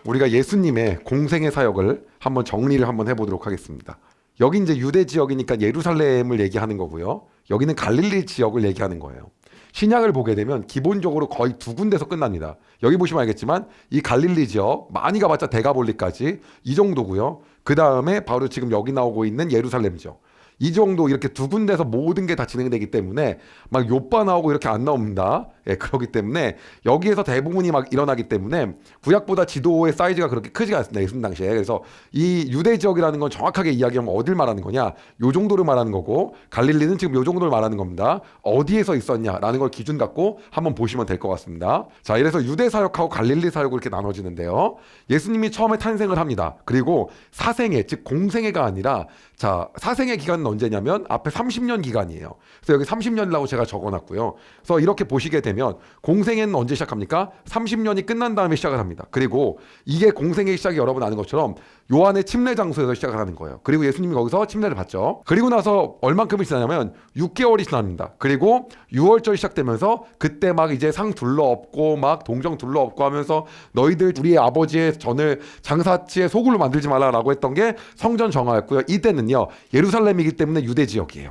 우리가 예수님의 공생의 사역을 한번 정리를 한번 해보도록 하겠습니다. 여기 이제 유대 지역이니까 예루살렘을 얘기하는 거고요. 여기는 갈릴리 지역을 얘기하는 거예요. 신약을 보게 되면 기본적으로 거의 두 군데서 끝납니다. 여기 보시면 알겠지만 이 갈릴리 지역 많이 가봤자 데가볼리까지 이 정도고요. 그 다음에 바로 지금 여기 나오고 있는 예루살렘 지역. 이 정도 이렇게 두 군데서 모든 게 다 진행되기 때문에 막 요빠 나오고 이렇게 안 나옵니다. 예, 그렇기 때문에 여기에서 대부분이 막 일어나기 때문에 구약보다 지도의 사이즈가 그렇게 크지가 않습니다. 예수님 당시에. 그래서 이 유대 지역이라는 건 정확하게 이야기하면 어딜 말하는 거냐? 요 정도를 말하는 거고 갈릴리는 지금 요 정도를 말하는 겁니다. 어디에서 있었냐라는 걸 기준 갖고 한번 보시면 될 것 같습니다. 자, 이래서 유대 사역하고 갈릴리 사역으로 이렇게 나눠지는데요. 예수님이 처음에 탄생을 합니다. 그리고 사생애, 즉 공생애가 아니라 자, 사생애 기간은 언제냐면 앞에 30년 기간이에요. 그래서 여기 30년이라고 제가 적어놨고요. 그래서 이렇게 보시게 되면 공생애는 언제 시작합니까? 30년이 끝난 다음에 시작을 합니다. 그리고 이게 공생애 시작이 여러분 아는 것처럼 요한의 침례 장소에서 시작을 하는 거예요. 그리고 예수님이 거기서 침례를 받죠. 그리고 나서 얼만큼이 지나냐면 6개월이 지납니다. 그리고 6월절 시작되면서 그때 막 이제 상 둘러엎고 막 동정 둘러엎고 하면서 너희들 우리의 아버지의 전을 장사치의 소굴로 만들지 말라라고 했던 게 성전 정화였고요. 이때는요 예루살렘이기 때문에 유대 지역이에요.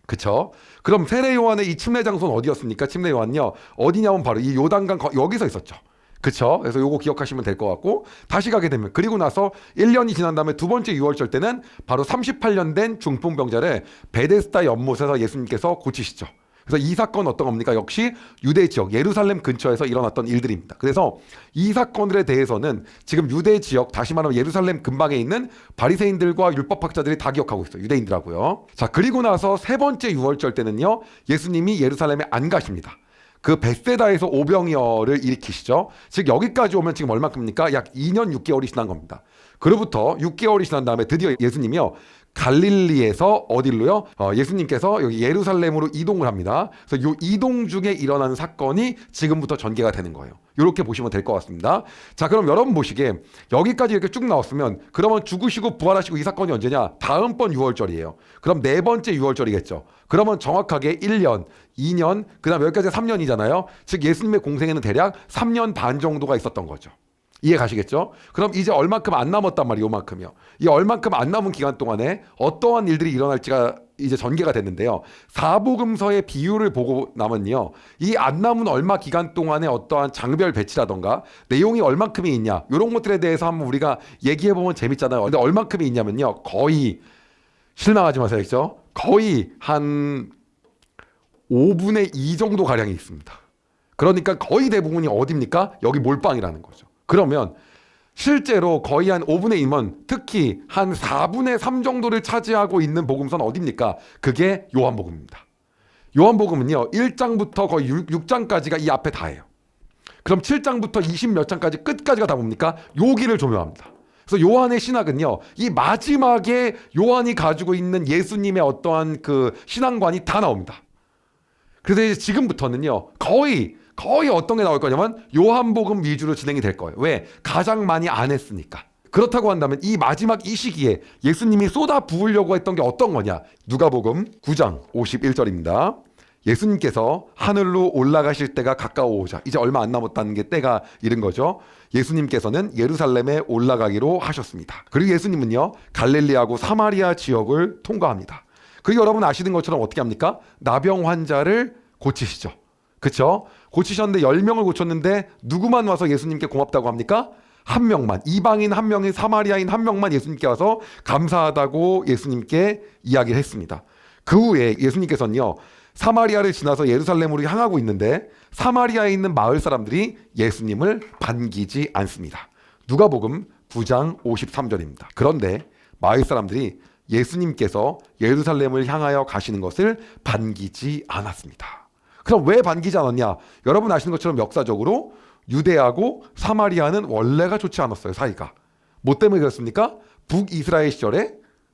그쵸? 그럼 세례 요한의 이 침례 장소는 어디였습니까? 침례 요한요 어디냐면 바로 이 요단강 여기서 있었죠. 그쵸? 그래서 요거 기억하시면 될 것 같고 다시 가게 되면 그리고 나서 1년이 지난 다음에 두 번째 6월절 때는 바로 38년 된 중풍병자를 베데스다 연못에서 예수님께서 고치시죠. 그래서 이 사건 어떤 겁니까? 역시 유대 지역 예루살렘 근처에서 일어났던 일들입니다. 그래서 이 사건들에 대해서는 지금 유대 지역 다시 말하면 예루살렘 근방에 있는 바리새인들과 율법학자들이 다 기억하고 있어요. 유대인들하고요. 자, 그리고 나서 세 번째 6월절 때는요 예수님이 예루살렘에 안 가십니다. 그 벳세다에서 오병이어를 일으키시죠. 즉 여기까지 오면 지금 얼마큼입니까? 약 2년 6개월이 지난 겁니다. 그로부터 6개월이 지난 다음에 드디어 예수님이요 갈릴리에서 어디로요? 예수님께서 여기 예루살렘으로 이동을 합니다. 그래서 이 이동 중에 일어나는 사건이 지금부터 전개가 되는 거예요. 이렇게 보시면 될 것 같습니다. 자, 그럼 여러분 보시기에 여기까지 이렇게 쭉 나왔으면 그러면 죽으시고 부활하시고 이 사건이 언제냐? 다음번 6월절이에요. 그럼 네 번째 6월절이겠죠. 그러면 정확하게 1년, 2년, 그 다음 여기까지 3년이잖아요. 즉 예수님의 공생에는 대략 3년 반 정도가 있었던 거죠. 이해 가시겠죠? 그럼 이제 얼만큼 안 남았단 말이에요. 요만큼이요. 이 얼만큼 안 남은 기간 동안에 어떠한 일들이 일어날지가 이제 전개가 됐는데요. 사복음서의 비유를 보고 나면요. 이 안 남은 얼마 기간 동안에 어떠한 장별 배치라던가 내용이 얼만큼이 있냐. 이런 것들에 대해서 한번 우리가 얘기해보면 재밌잖아요. 근데 얼만큼이 있냐면요. 거의 실망하지 마세요. 그렇죠? 거의 한 5분의 2 정도 가량이 있습니다. 그러니까 거의 대부분이 어디입니까? 여기 몰빵이라는 거죠. 그러면 실제로 거의 한 5분의 1은 특히 한 4분의 3 정도를 차지하고 있는 복음서는 어디입니까? 그게 요한복음입니다. 요한복음은요 1장부터 거의 6장까지가 이 앞에 다예요. 그럼 7장부터 20 몇 장까지 끝까지가 다 뭡니까? 요기를 조명합니다. 그래서 요한의 신학은요 이 마지막에 요한이 가지고 있는 예수님의 어떠한 그 신앙관이 다 나옵니다. 그래서 이제 지금부터는요 거의 어떤 게 나올 거냐면 요한복음 위주로 진행이 될 거예요. 왜? 가장 많이 안 했으니까. 그렇다고 한다면 이 마지막 이 시기에 예수님이 쏟아 부으려고 했던 게 어떤 거냐? 누가복음 9장 51절입니다. 예수님께서 하늘로 올라가실 때가 가까워오자. 이제 얼마 안 남았다는 게 때가 이른 거죠. 예수님께서는 예루살렘에 올라가기로 하셨습니다. 그리고 예수님은요 갈릴리하고 사마리아 지역을 통과합니다. 그리고 여러분 아시는 것처럼 어떻게 합니까? 나병 환자를 고치시죠. 그렇죠? 고치셨는데 10명을 고쳤는데 누구만 와서 예수님께 고맙다고 합니까? 한 명만, 이방인 한 명인 사마리아인 한 명만 예수님께 와서 감사하다고 예수님께 이야기를 했습니다. 그 후에 예수님께서는요 사마리아를 지나서 예루살렘으로 향하고 있는데 사마리아에 있는 마을 사람들이 예수님을 반기지 않습니다. 누가복음 9장 53절입니다. 그런데 마을 사람들이 예수님께서 예루살렘을 향하여 가시는 것을 반기지 않았습니다. 그럼 왜 반기지 않았냐? 여러분 아시는 것처럼 역사적으로 유대하고 사마리아는 원래가 좋지 않았어요. 사이가. 뭐 때문에 그렇습니까? 북이스라엘 시절에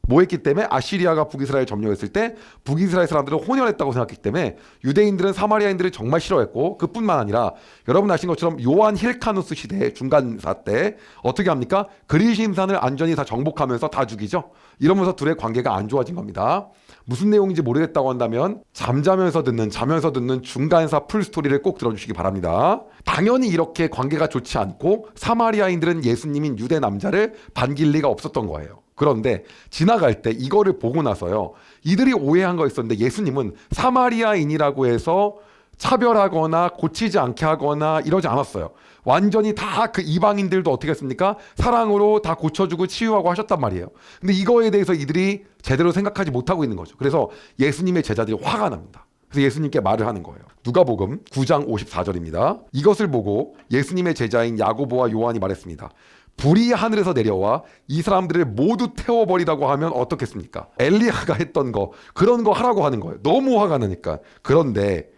뭐 했기 때문에 아시리아가 북이스라엘 점령했을 때 북이스라엘 사람들은 혼혈했다고 생각했기 때문에 유대인들은 사마리아인들을 정말 싫어했고, 그뿐만 아니라 여러분 아신 것처럼 요한 힐카누스 시대 중간사 때 어떻게 합니까? 그리심산을 안전히 다 정복하면서 다 죽이죠. 이러면서 둘의 관계가 안 좋아진 겁니다. 무슨 내용인지 모르겠다고 한다면 자면서 듣는 중간사 풀스토리를 꼭 들어주시기 바랍니다. 당연히 이렇게 관계가 좋지 않고 사마리아인들은 예수님인 유대 남자를 반길 리가 없었던 거예요. 그런데 지나갈 때 이거를 보고 나서요, 이들이 오해한 거 있었는데 예수님은 사마리아인이라고 해서 차별하거나 고치지 않게 하거나 이러지 않았어요. 완전히 다 그 이방인들도 어떻게 했습니까? 사랑으로 다 고쳐주고 치유하고 하셨단 말이에요. 근데 이거에 대해서 이들이 제대로 생각하지 못하고 있는 거죠. 그래서 예수님의 제자들이 화가 납니다. 그래서 예수님께 말을 하는 거예요. 누가복음 9장 54절입니다. 이것을 보고 예수님의 제자인 야고보와 요한이 말했습니다. 불이 하늘에서 내려와 이 사람들을 모두 태워버리라고 하면 어떻겠습니까? 엘리야가 했던 거, 그런 거 하라고 하는 거예요. 너무 화가 나니까. 그런데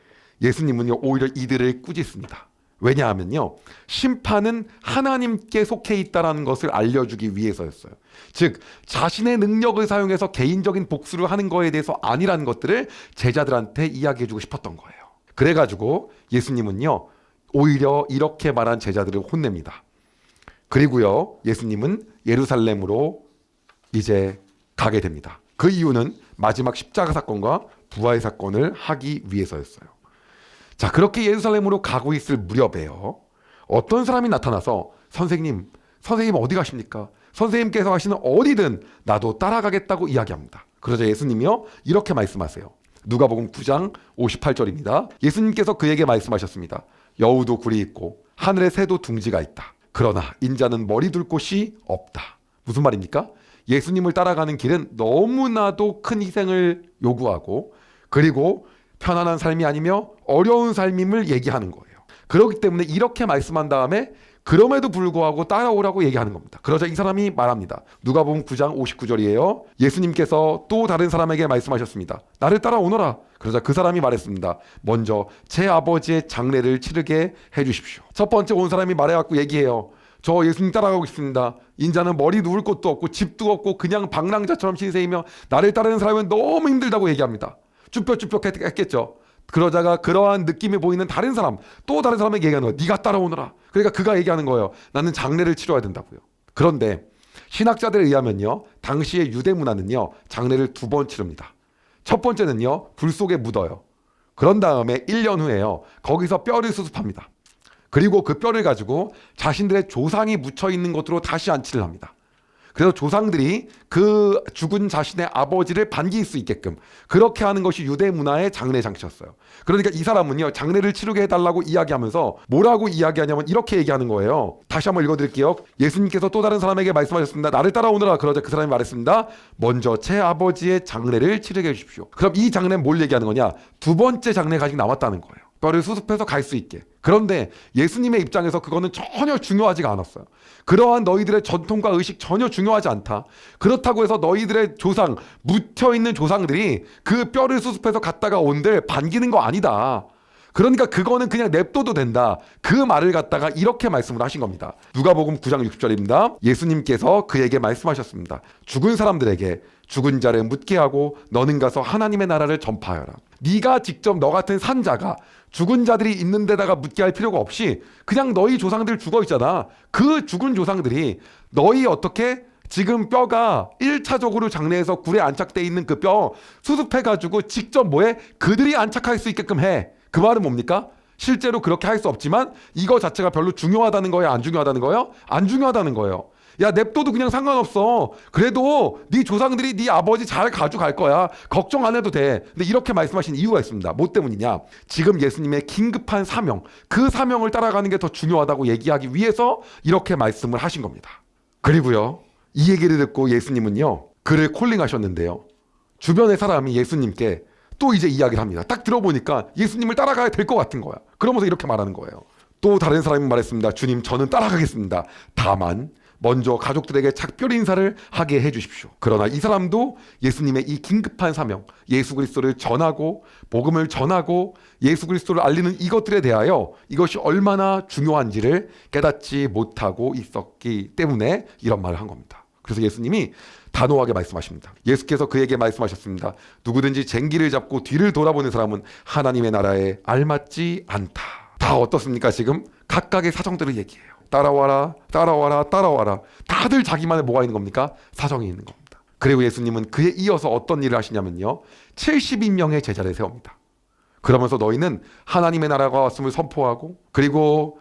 예수님은요, 오히려 이들을 꾸짖습니다. 왜냐하면요, 심판은 하나님께 속해 있다는 것을 알려주기 위해서였어요. 즉 자신의 능력을 사용해서 개인적인 복수를 하는 거에 대해서 아니라는 것들을 제자들한테 이야기해주고 싶었던 거예요. 그래가지고 예수님은요, 오히려 이렇게 말한 제자들을 혼냅니다. 그리고요, 예수님은 예루살렘으로 이제 가게 됩니다. 그 이유는 마지막 십자가 사건과 부활 사건을 하기 위해서였어요. 자, 그렇게 예루살렘으로 가고 있을 무렵에요, 어떤 사람이 나타나서 선생님 어디 가십니까? 선생님께서 가시는 어디든 나도 따라가겠다고 이야기합니다. 그러자 예수님이요, 이렇게 말씀하세요. 누가복음 9장 58절입니다. 예수님께서 그에게 말씀하셨습니다. 여우도 굴이 있고 하늘의 새도 둥지가 있다. 그러나 인자는 머리 둘 곳이 없다. 무슨 말입니까? 예수님을 따라가는 길은 너무나도 큰 희생을 요구하고, 그리고 편안한 삶이 아니며 어려운 삶임을 얘기하는 거예요. 그렇기 때문에 이렇게 말씀한 다음에 그럼에도 불구하고 따라오라고 얘기하는 겁니다. 그러자 이 사람이 말합니다. 누가복음 9장 59절이에요. 예수님께서 또 다른 사람에게 말씀하셨습니다. 나를 따라오너라. 그러자 그 사람이 말했습니다. 먼저 제 아버지의 장례를 치르게 해주십시오. 첫 번째 온 사람이 말해갖고 얘기해요. 저 예수님 따라가고 있습니다. 인자는 머리 누울 곳도 없고 집도 없고 그냥 방랑자처럼 신세이며 나를 따르는 사람은 너무 힘들다고 얘기합니다. 쭈뼛쭈뼛 했겠죠. 그러다가 그러한 느낌이 보이는 다른 사람, 또 다른 사람에게 얘기하는 거예요. 네가 따라오너라. 그러니까 그가 얘기하는 거예요. 나는 장례를 치러야 된다고요. 그런데 신학자들에 의하면요, 당시의 유대 문화는요, 장례를 2번 치릅니다. 첫 번째는요, 불 속에 묻어요. 그런 다음에 1년 후에요, 거기서 뼈를 수습합니다. 그리고 그 뼈를 가지고 자신들의 조상이 묻혀 있는 것으로 다시 안치를 합니다. 그래서 조상들이 그 죽은 자신의 아버지를 반길 수 있게끔 그렇게 하는 것이 유대 문화의 장례 장치였어요. 그러니까 이 사람은요, 장례를 치르게 해달라고 이야기하면서 뭐라고 이야기하냐면 이렇게 얘기하는 거예요. 다시 한번 읽어드릴게요. 예수님께서 또 다른 사람에게 말씀하셨습니다. 나를 따라오너라. 그러자 그 사람이 말했습니다. 먼저 제 아버지의 장례를 치르게 해주십시오. 그럼 이 장례는 뭘 얘기하는 거냐? 2번째 장례가 아직 남았다는 거예요. 뼈를 수습해서 갈 수 있게. 그런데 예수님의 입장에서 그거는 전혀 중요하지가 않았어요. 그러한 너희들의 전통과 의식 전혀 중요하지 않다. 그렇다고 해서 너희들의 조상, 묻혀있는 조상들이 그 뼈를 수습해서 갔다가 온들 반기는 거 아니다. 그러니까 그거는 그냥 냅둬도 된다. 그 말을 갖다가 이렇게 말씀을 하신 겁니다. 누가복음 9장 60절입니다. 예수님께서 그에게 말씀하셨습니다. 죽은 사람들에게 죽은 자를 묻게 하고 너는 가서 하나님의 나라를 전파하여라. 네가 직접 너 같은 산자가 죽은 자들이 있는 데다가 묻게 할 필요가 없이 그냥 너희 조상들 죽어 있잖아. 그 죽은 조상들이 너희 어떻게 지금 뼈가 1차적으로 장례에서 굴에 안착돼 있는 그 뼈 수습해가지고 직접 뭐해? 그들이 안착할 수 있게끔 해. 그 말은 뭡니까? 실제로 그렇게 할 수 없지만 이거 자체가 별로 중요하다는 거예요? 안 중요하다는 거예요? 안 중요하다는 거예요. 야, 냅둬도 그냥 상관없어. 그래도 네 조상들이 네 아버지 잘 가져갈 거야. 걱정 안 해도 돼. 근데 이렇게 말씀하신 이유가 있습니다. 뭐 때문이냐? 지금 예수님의 긴급한 사명, 그 사명을 따라가는 게 더 중요하다고 얘기하기 위해서 이렇게 말씀을 하신 겁니다. 그리고요, 이 얘기를 듣고 예수님은요, 그를 콜링하셨는데요, 주변의 사람이 예수님께 또 이제 이야기를 합니다. 딱 들어보니까 예수님을 따라가야 될 것 같은 거야. 그러면서 이렇게 말하는 거예요. 또 다른 사람이 말했습니다. 주님, 저는 따라가겠습니다. 다만 먼저 가족들에게 작별 인사를 하게 해주십시오. 그러나 이 사람도 예수님의 이 긴급한 사명, 예수 그리스도를 전하고 복음을 전하고 예수 그리스도를 알리는 이것들에 대하여 이것이 얼마나 중요한지를 깨닫지 못하고 있었기 때문에 이런 말을 한 겁니다. 그래서 예수님이 단호하게 말씀하십니다. 예수께서 그에게 말씀하셨습니다. 누구든지 쟁기를 잡고 뒤를 돌아보는 사람은 하나님의 나라에 알맞지 않다. 다 어떻습니까? 지금 각각의 사정들을 얘기해요. 따라와라, 따라와라, 따라와라. 다들 자기만의 뭐가 있는 겁니까? 사정이 있는 겁니다. 그리고 예수님은 그에 이어서 어떤 일을 하시냐면요, 72명의 제자를 세웁니다. 그러면서 너희는 하나님의 나라가 왔음을 선포하고, 그리고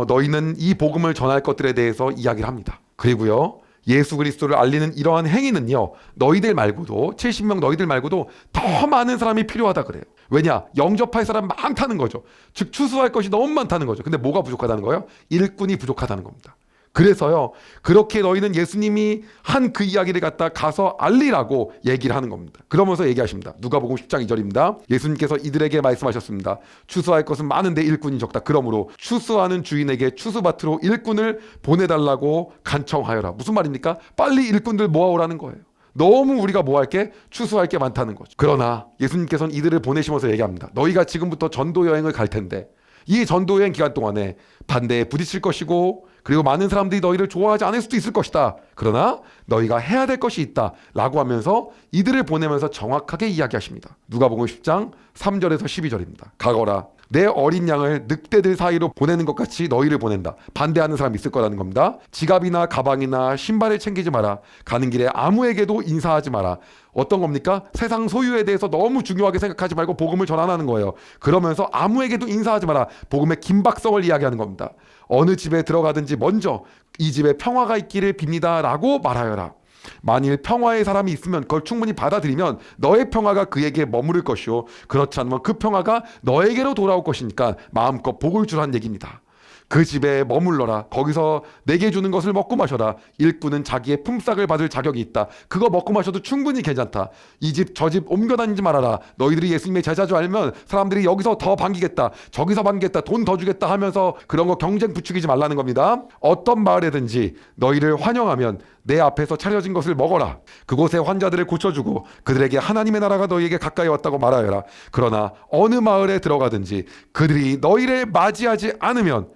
너희는 이 복음을 전할 것들에 대해서 이야기를 합니다. 그리고요, 예수 그리스도를 알리는 이러한 행위는요, 너희들 말고도 70명 너희들 말고도 더 많은 사람이 필요하다 그래요. 왜냐? 영접할 사람 많다는 거죠. 즉 추수할 것이 너무 많다는 거죠. 근데 뭐가 부족하다는 거예요? 일꾼이 부족하다는 겁니다. 그래서요, 그렇게 너희는 예수님이 한 그 이야기를 갖다 가서 알리라고 얘기를 하는 겁니다. 그러면서 얘기하십니다. 누가복음 10장 2절입니다. 예수님께서 이들에게 말씀하셨습니다. 추수할 것은 많은데 일꾼이 적다. 그러므로 추수하는 주인에게 추수밭으로 일꾼을 보내달라고 간청하여라. 무슨 말입니까? 빨리 일꾼들 모아오라는 거예요. 너무 우리가 뭐 할게? 추수할 게 많다는 거죠. 그러나 예수님께서는 이들을 보내시면서 얘기합니다. 너희가 지금부터 전도 여행을 갈 텐데 이 전도 여행 기간 동안에 반대에 부딪힐 것이고, 그리고 많은 사람들이 너희를 좋아하지 않을 수도 있을 것이다. 그러나 너희가 해야 될 것이 있다 라고 하면서 이들을 보내면서 정확하게 이야기하십니다. 누가복음 10장 3절에서 12절입니다. 가거라. 내 어린 양을 늑대들 사이로 보내는 것 같이 너희를 보낸다. 반대하는 사람이 있을 거라는 겁니다. 지갑이나 가방이나 신발을 챙기지 마라. 가는 길에 아무에게도 인사하지 마라. 어떤 겁니까? 세상 소유에 대해서 너무 중요하게 생각하지 말고 복음을 전하는 거예요. 그러면서 아무에게도 인사하지 마라. 복음의 긴박성을 이야기하는 겁니다. 어느 집에 들어가든지 먼저 이 집에 평화가 있기를 빕니다 라고 말하여라. 만일 평화의 사람이 있으면 그걸 충분히 받아들이면 너의 평화가 그에게 머무를 것이요, 그렇지 않으면 그 평화가 너에게로 돌아올 것이니까 마음껏 복을 주라는 얘기입니다. 그 집에 머물러라. 거기서 내게 주는 것을 먹고 마셔라. 일꾼은 자기의 품삯을 받을 자격이 있다. 그거 먹고 마셔도 충분히 괜찮다. 이 집 저 집 옮겨 다니지 말아라. 너희들이 예수님의 제자 줄 알면 사람들이 여기서 더 반기겠다, 저기서 반기겠다, 돈 더 주겠다 하면서 그런 거 경쟁 부추기지 말라는 겁니다. 어떤 마을에든지 너희를 환영하면 내 앞에서 차려진 것을 먹어라. 그곳의 환자들을 고쳐주고 그들에게 하나님의 나라가 너희에게 가까이 왔다고 말하여라. 그러나 어느 마을에 들어가든지 그들이 너희를 맞이하지 않으면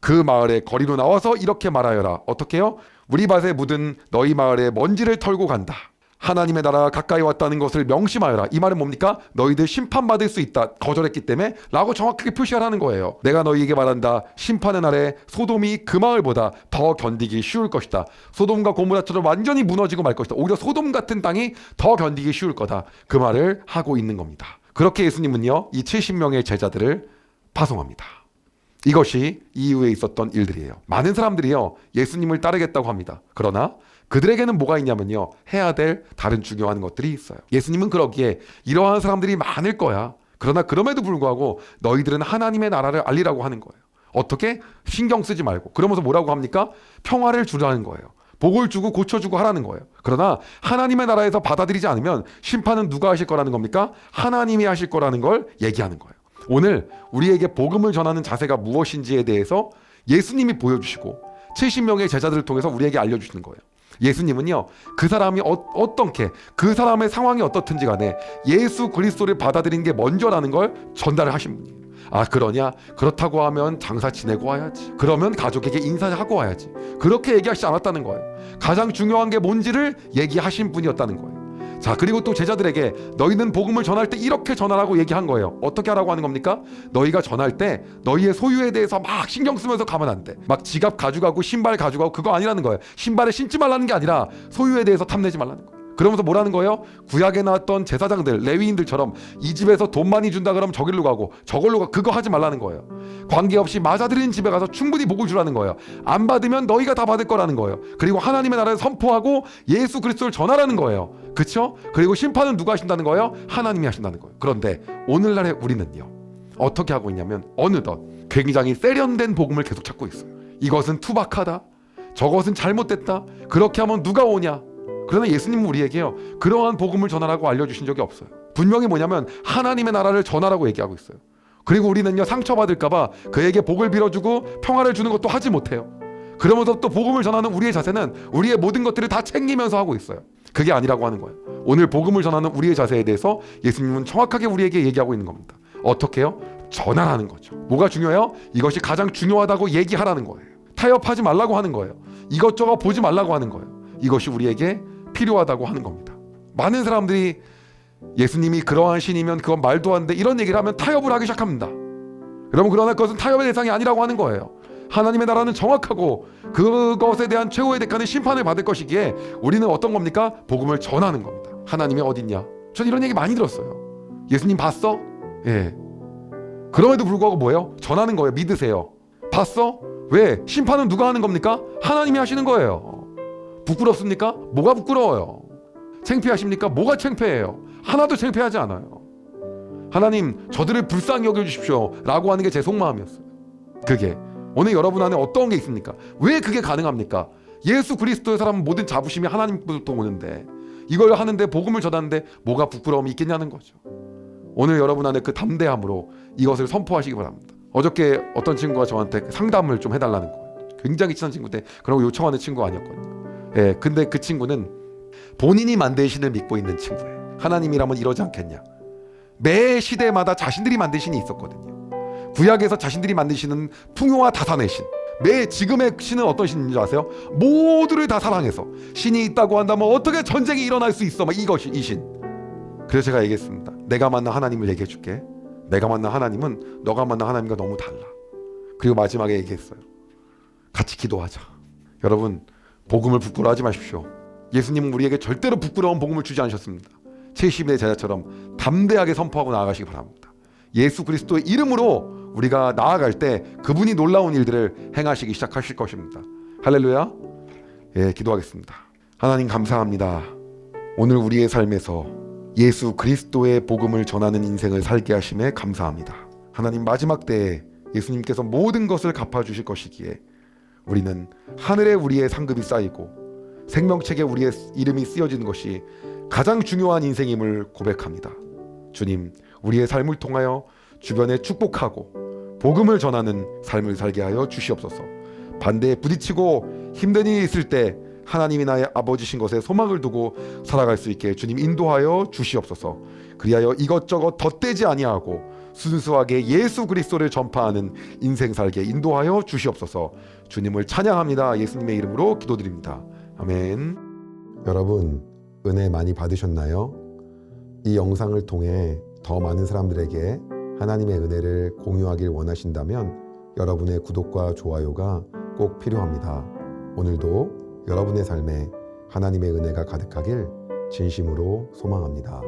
그 마을의 거리로 나와서 이렇게 말하여라. 어떻게 해요? 우리 밭에 묻은 너희 마을의 먼지를 털고 간다. 하나님의 나라가 가까이 왔다는 것을 명심하여라. 이 말은 뭡니까? 너희들 심판받을 수 있다. 거절했기 때문에 라고 정확하게 표시하라는 거예요. 내가 너희에게 말한다. 심판의 날에 소돔이 그 마을보다 더 견디기 쉬울 것이다. 소돔과 고모라처럼 완전히 무너지고 말 것이다. 오히려 소돔 같은 땅이 더 견디기 쉬울 거다. 그 말을 하고 있는 겁니다. 그렇게 예수님은요, 이 70명의 제자들을 파송합니다. 이것이 이후에 있었던 일들이에요. 많은 사람들이요, 예수님을 따르겠다고 합니다. 그러나 그들에게는 뭐가 있냐면요, 해야 될 다른 중요한 것들이 있어요. 예수님은 그러기에 이러한 사람들이 많을 거야. 그러나 그럼에도 불구하고 너희들은 하나님의 나라를 알리라고 하는 거예요. 어떻게? 신경 쓰지 말고. 그러면서 뭐라고 합니까? 평화를 주라는 거예요. 복을 주고 고쳐주고 하라는 거예요. 그러나 하나님의 나라에서 받아들이지 않으면 심판은 누가 하실 거라는 겁니까? 하나님이 하실 거라는 걸 얘기하는 거예요. 오늘 우리에게 복음을 전하는 자세가 무엇인지에 대해서 예수님이 보여주시고 70명의 제자들을 통해서 우리에게 알려주시는 거예요. 예수님은요, 그 사람이 어떻게, 그 사람의 상황이 어떻든지 간에 예수 그리스도를 받아들이는 게 먼저라는 걸 전달을 하신 분이에요. 아, 그러냐? 그렇다고 하면 장사 지내고 와야지. 그러면 가족에게 인사하고 와야지. 그렇게 얘기하시지 않았다는 거예요. 가장 중요한 게 뭔지를 얘기하신 분이었다는 거예요. 자, 그리고 또 제자들에게 너희는 복음을 전할 때 이렇게 전하라고 얘기한 거예요. 어떻게 하라고 하는 겁니까? 너희가 전할 때 너희의 소유에 대해서 막 신경 쓰면서 가면 안 돼. 막 지갑 가져가고 신발 가져가고 그거 아니라는 거예요. 신발에 신지 말라는 게 아니라 소유에 대해서 탐내지 말라는 거예요. 그러면서 뭐라는 거예요? 구약에 나왔던 제사장들, 레위인들처럼 이 집에서 돈 많이 준다 그러면 저길로 가고 저걸로 가, 그거 하지 말라는 거예요. 관계없이 맞아들이는 집에 가서 충분히 복을 주라는 거예요. 안 받으면 너희가 다 받을 거라는 거예요. 그리고 하나님의 나라를 선포하고 예수 그리스도를 전하라는 거예요. 그렇죠? 그리고 심판은 누가 하신다는 거예요? 하나님이 하신다는 거예요. 그런데 오늘날의 우리는요, 어떻게 하고 있냐면 어느덧 굉장히 세련된 복음을 계속 찾고 있어요. 이것은 투박하다, 저것은 잘못됐다, 그렇게 하면 누가 오냐. 그러나 예수님은 우리에게요, 그러한 복음을 전하라고 알려주신 적이 없어요. 분명히 뭐냐면 하나님의 나라를 전하라고 얘기하고 있어요. 그리고 우리는요, 상처받을까봐 그에게 복을 빌어주고 평화를 주는 것도 하지 못해요. 그러면서 또 복음을 전하는 우리의 자세는 우리의 모든 것들을 다 챙기면서 하고 있어요. 그게 아니라고 하는 거예요. 오늘 복음을 전하는 우리의 자세에 대해서 예수님은 정확하게 우리에게 얘기하고 있는 겁니다. 어떻게 해요? 전하라는 거죠. 뭐가 중요해요? 이것이 가장 중요하다고 얘기하라는 거예요. 타협하지 말라고 하는 거예요. 이것저것 보지 말라고 하는 거예요. 이것이 우리에게 필요하다고 하는 겁니다. 많은 사람들이 예수님이 그러한 신이면 그건 말도 안 돼 이런 얘기를 하면 타협을 하기 시작합니다. 여러분, 그러나 그것은 타협의 대상이 아니라고 하는 거예요. 하나님의 나라는 정확하고 그것에 대한 최후의 대가는 심판을 받을 것이기에 우리는 어떤 겁니까? 복음을 전하는 겁니다. 하나님이 어딨냐? 전 이런 얘기 많이 들었어요. 예수님 봤어? 예. 그럼에도 불구하고 뭐예요? 전하는 거예요. 믿으세요. 봤어? 왜? 심판은 누가 하는 겁니까? 하나님이 하시는 거예요. 부끄럽습니까? 뭐가 부끄러워요? 창피하십니까? 뭐가 창피해요? 하나도 창피하지 않아요. 하나님, 저들을 불쌍히 여겨주십시오 라고 하는 게 제 속마음이었어요. 그게 오늘 여러분 안에 어떤 게 있습니까? 왜 그게 가능합니까? 예수 그리스도의 사람은 모든 자부심이 하나님부터 오는데 이걸 하는데, 복음을 전하는데 뭐가 부끄러움이 있겠냐는 거죠. 오늘 여러분 안에 그 담대함으로 이것을 선포하시기 바랍니다. 어저께 어떤 친구가 저한테 상담을 좀 해달라는 거예요. 굉장히 친한 친구인데 그러고 요청하는 친구가 아니었거든요. 예, 근데 그 친구는 본인이 만든 신을 믿고 있는 친구예요. 하나님이라면 이러지 않겠냐. 매 시대마다 자신들이 만든 신이 있었거든요. 구약에서 자신들이 만든 신은 풍요와 다산의 신. 매 지금의 신은 어떤 신인 줄 아세요? 모두를 다 사랑해서 신이 있다고 한다면 어떻게 전쟁이 일어날 수 있어? 막 이것이 이 신. 그래서 제가 얘기했습니다. 내가 만난 하나님을 얘기해 줄게. 내가 만난 하나님은 너가 만난 하나님과 너무 달라. 그리고 마지막에 얘기했어요. 같이 기도하자. 여러분, 복음을 부끄러워하지 마십시오. 예수님은 우리에게 절대로 부끄러운 복음을 주지 않으셨습니다. 70의 제자처럼 담대하게 선포하고 나아가시기 바랍니다. 예수 그리스도의 이름으로 우리가 나아갈 때 그분이 놀라운 일들을 행하시기 시작하실 것입니다. 할렐루야. 예, 기도하겠습니다. 하나님 감사합니다. 오늘 우리의 삶에서 예수 그리스도의 복음을 전하는 인생을 살게 하심에 감사합니다. 하나님, 마지막 때에 예수님께서 모든 것을 갚아주실 것이기에 우리는 하늘에 우리의 상급이 쌓이고 생명책에 우리의 이름이 쓰여지는 것이 가장 중요한 인생임을 고백합니다. 주님, 우리의 삶을 통하여 주변에 축복하고 복음을 전하는 삶을 살게 하여 주시옵소서. 반대에 부딪히고 힘든 일이 있을 때 하나님이 나의 아버지신 것에 소망을 두고 살아갈 수 있게 주님 인도하여 주시옵소서. 그리하여 이것저것 덧대지 아니하고 순수하게 예수 그리스도를 전파하는 인생 살게 인도하여 주시옵소서. 주님을 찬양합니다. 예수님의 이름으로 기도드립니다. 아멘. 여러분, 은혜 많이 받으셨나요? 이 영상을 통해 더 많은 사람들에게 하나님의 은혜를 공유하길 원하신다면 여러분의 구독과 좋아요가 꼭 필요합니다. 오늘도 여러분의 삶에 하나님의 은혜가 가득하길 진심으로 소망합니다.